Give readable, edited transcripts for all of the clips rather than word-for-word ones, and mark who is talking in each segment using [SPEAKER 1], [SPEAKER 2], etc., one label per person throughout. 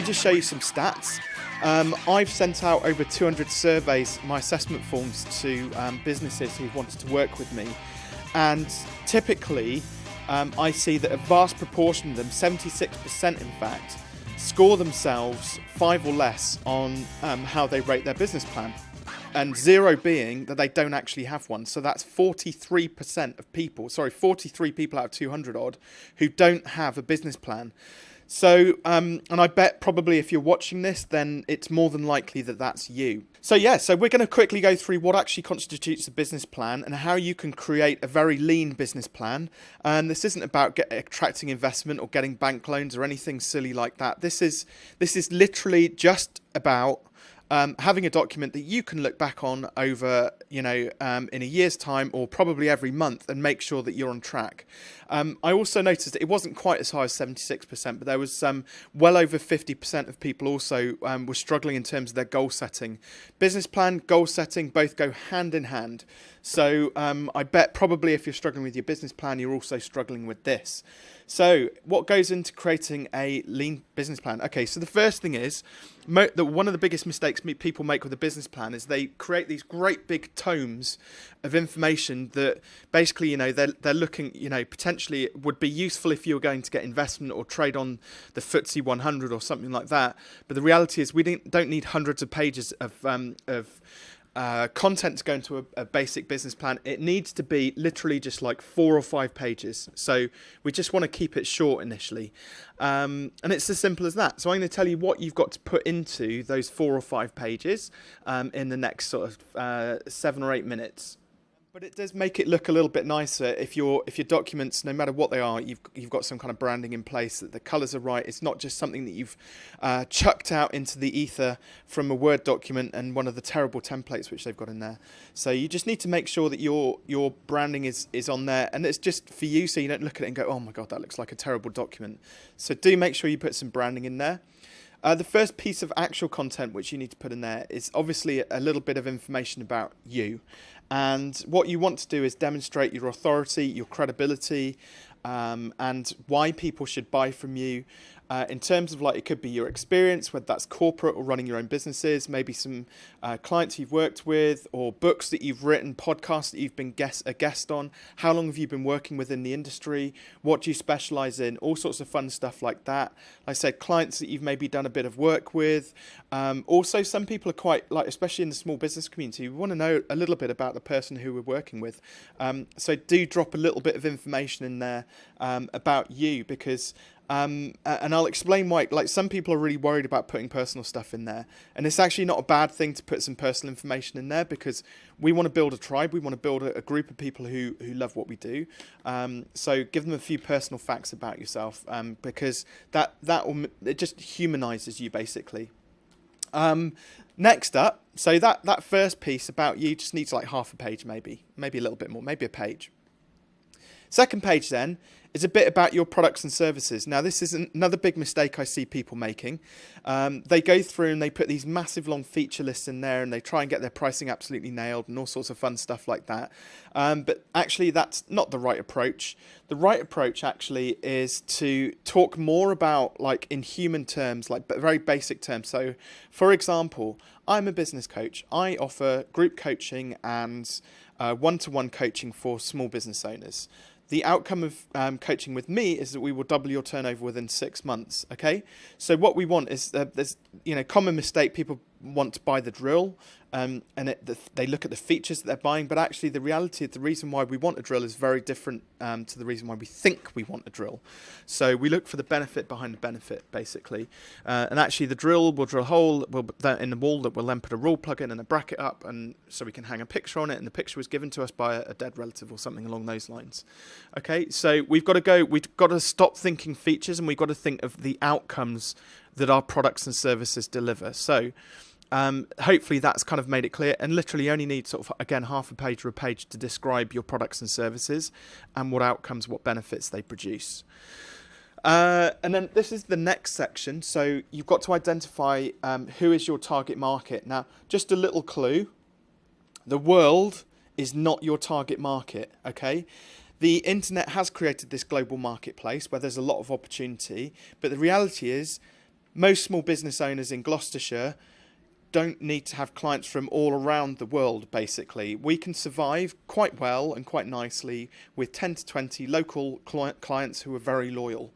[SPEAKER 1] me just show you some stats. I've sent out over 200 surveys, my assessment forms, to businesses who've wanted to work with me. And typically, I see that a vast proportion of them, 76% in fact, score themselves 5 or less on how they rate their business plan. And 0 being that they don't actually have one. So that's 43% of people, 43 people out of 200 odd, who don't have a business plan. So, and I bet probably if you're watching this, then it's more than likely that that's you. So we're going to quickly go through what actually constitutes a business plan and how you can create a very lean business plan. And this isn't about attracting investment or getting bank loans or anything silly like that. This is literally just about having a document that you can look back on over, in a year's time or probably every month and make sure that you're on track. I also noticed that it wasn't quite as high as 76%, but there was well over 50% of people also were struggling in terms of their goal setting. Business plan, goal setting, both go hand in hand. So I bet probably if you're struggling with your business plan, you're also struggling with this. So what goes into creating a lean business plan? Okay, so the first thing is that one of the biggest mistakes people make with a business plan is they create these great big tomes of information that basically, they're looking, potentially would be useful if you were going to get investment or trade on the FTSE 100 or something like that. But the reality is we don't need hundreds of pages of content to go into a basic business plan. It needs to be literally just like 4 or 5 pages. So we just want to keep it short initially. And it's as simple as that. So I'm going to tell you what you've got to put into those 4 or 5 pages in the next sort of 7 or 8 minutes. But it does make it look a little bit nicer if your documents, no matter what they are, you've got some kind of branding in place, that the colours are right. It's not just something that you've chucked out into the ether from a Word document and one of the terrible templates which they've got in there. So you just need to make sure that your branding is on there, and it's just for you, so you don't look at it and go, oh my God, that looks like a terrible document. So do make sure you put some branding in there. The first piece of actual content which you need to put in there is obviously a little bit of information about you. And what you want to do is demonstrate your authority, your credibility, and why people should buy from you. In terms of it could be your experience, whether that's corporate or running your own businesses, maybe some clients you've worked with, or books that you've written, podcasts that you've been a guest on. How long have you been working within the industry? What do you specialize in? All sorts of fun stuff like that. Like I said, clients that you've maybe done a bit of work with. Also, some people are quite, especially in the small business community, we want to know a little bit about the person who we're working with. So do drop a little bit of information in there about you, because and I'll explain why. Some people are really worried about putting personal stuff in there, and it's actually not a bad thing to put some personal information in there, because we want to build a tribe. We want to build a group of people who love what we do. So give them a few personal facts about yourself, because it just humanizes you basically. Next up, so that first piece about you just needs half a page, maybe a little bit more, maybe a page. Second page then is a bit about your products and services. Now, this is another big mistake I see people making. They go through and they put these massive long feature lists in there, and they try and get their pricing absolutely nailed and all sorts of fun stuff like that. But actually, that's not the right approach. The right approach actually is to talk more about in human terms, very basic terms. So, for example, I'm a business coach. I offer group coaching and one-to-one coaching for small business owners. The outcome of coaching with me is that we will double your turnover within 6 months. Okay, so what we want is there's common mistake. People want to buy the drill, and they look at the features that they're buying, but actually the reality of the reason why we want a drill is very different to the reason why we think we want a drill. So we look for the benefit behind the benefit, basically, and actually the drill will drill a hole in the wall that will then put a rule plug in and a bracket up, and so we can hang a picture on it, and the picture was given to us by a dead relative or something along those lines. Okay, so we've got to stop thinking features, and we've got to think of the outcomes that our products and services deliver. So hopefully that's kind of made it clear, and literally you only need sort of, again, half a page or a page to describe your products and services and what outcomes, what benefits they produce. And then this is the next section. So you've got to identify who is your target market. Now, just a little clue, the world is not your target market, okay? The internet has created this global marketplace where there's a lot of opportunity, but the reality is Most small business owners in Gloucestershire don't need to have clients from all around the world, basically. We can survive quite well and quite nicely with 10 to 20 local clients who are very loyal.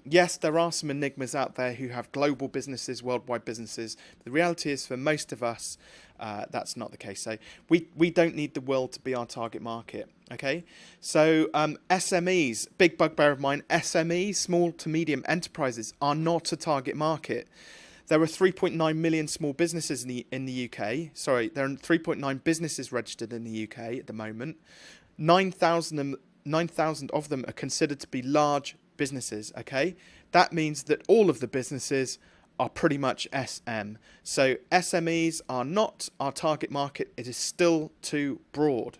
[SPEAKER 1] Yes, there are some enigmas out there who have global businesses, worldwide businesses. But the reality is, for most of us, that's not the case. So we don't need the world to be our target market. Okay, so SMEs, big bugbear of mine, SMEs, small to medium enterprises, are not a target market. There are 3.9 million small businesses in the UK. Sorry, there are 3.9 businesses registered in the UK at the moment. 9,000 of them are considered to be large businesses, okay? That means that all of the businesses are pretty much SM. So SMEs are not our target market. It is still too broad.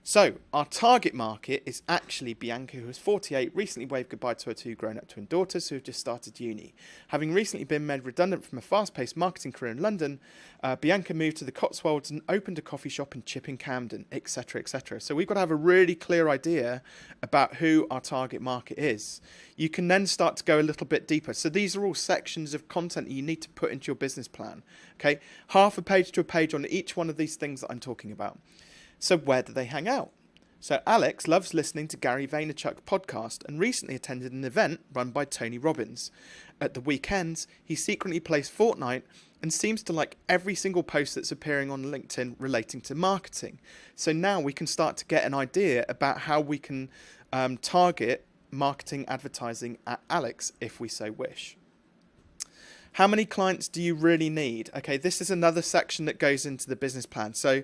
[SPEAKER 1] So our target market is actually Bianca, who is 48, recently waved goodbye to her 2 grown-up twin daughters who have just started uni. Having recently been made redundant from a fast-paced marketing career in London, Bianca moved to the Cotswolds and opened a coffee shop in Chipping Campden, etc., etc. So we've got to have a really clear idea about who our target market is. You can then start to go a little bit deeper. So these are all sections of content that you need to put into your business plan. Okay, half a page to a page on each one of these things that I'm talking about. So where do they hang out? So Alex loves listening to Gary Vaynerchuk's podcast and recently attended an event run by Tony Robbins. At the weekends, he secretly plays Fortnite and seems to like every single post that's appearing on LinkedIn relating to marketing. So now we can start to get an idea about how we can target marketing advertising at Alex if we so wish. How many clients do you really need? Okay, this is another section that goes into the business plan. So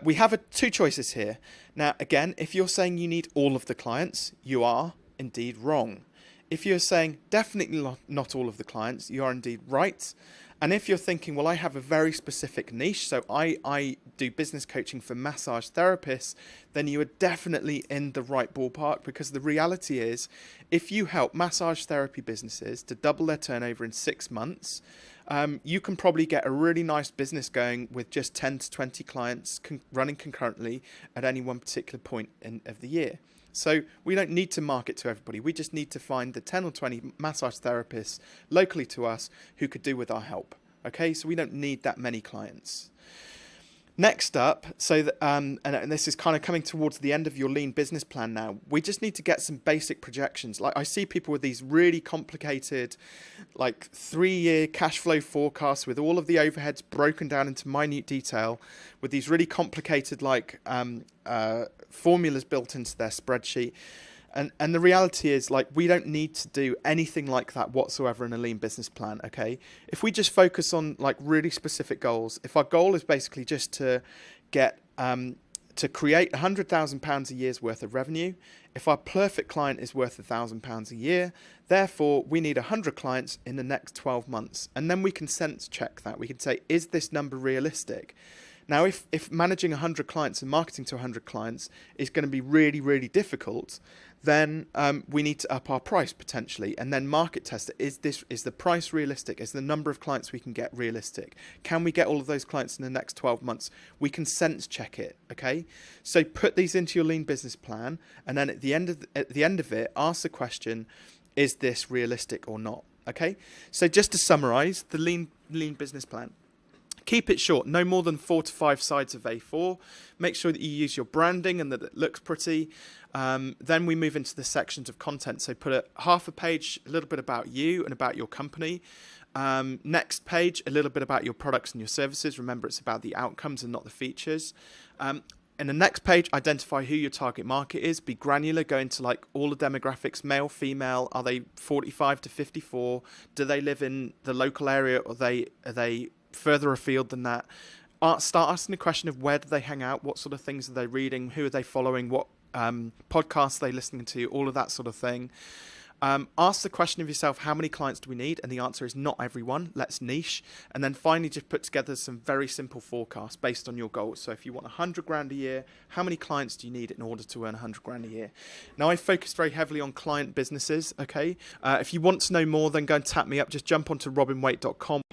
[SPEAKER 1] we have 2 choices here. Now, again, if you're saying you need all of the clients, you are indeed wrong. If you're saying definitely not all of the clients, you are indeed right. And if you're thinking, well, I have a very specific niche, so I do business coaching for massage therapists, then you are definitely in the right ballpark, because the reality is, if you help massage therapy businesses to double their turnover in 6 months, you can probably get a really nice business going with just 10 to 20 clients running concurrently at any one particular point of the year. So we don't need to market to everybody. We just need to find the 10 or 20 massage therapists locally to us who could do with our help. Okay, so we don't need that many clients. Next up, and this is kind of coming towards the end of your lean business plan now, we just need to get some basic projections. Like, I see people with these really complicated, like 3-year cash flow forecasts with all of the overheads broken down into minute detail, with these really complicated formulas built into their spreadsheet. And the reality is, like, we don't need to do anything like that whatsoever in a lean business plan, okay? If we just focus on, like, really specific goals, if our goal is basically just to get, to create £100,000 a year's worth of revenue, if our perfect client is worth £1,000 a year, therefore we need 100 clients in the next 12 months. And then we can sense check that. We can say, is this number realistic? Now, if managing 100 clients and marketing to 100 clients is going to be really, really difficult, then we need to up our price potentially, and then market test it. Is the price realistic? Is the number of clients we can get realistic? Can we get all of those clients in the next 12 months? We can sense check it, okay? So put these into your lean business plan, and then at the end of it, ask the question, is this realistic or not? Okay? So just to summarize the lean business plan. Keep it short, no more than 4 to 5 sides of A4. Make sure that you use your branding and that it looks pretty. Then we move into the sections of content. So put half a page, a little bit about you and about your company. Next page, a little bit about your products and your services. Remember, it's about the outcomes and not the features. In the next page, identify who your target market is. Be granular, go into like all the demographics, male, female. Are they 45 to 54? Do they live in the local area, or are they further afield than that? Start asking the question of where do they hang out, what sort of things are they reading, who are they following, what podcasts are they listening to, all of that sort of thing. Ask the question of yourself, how many clients do we need? And the answer is not everyone. Let's niche. And then finally, just put together some very simple forecasts based on your goals. So if you want 100 grand a year, how many clients do you need in order to earn 100 grand a year? Now, I focus very heavily on client businesses, okay? If you want to know more, then go and tap me up. Just jump onto robinwaite.com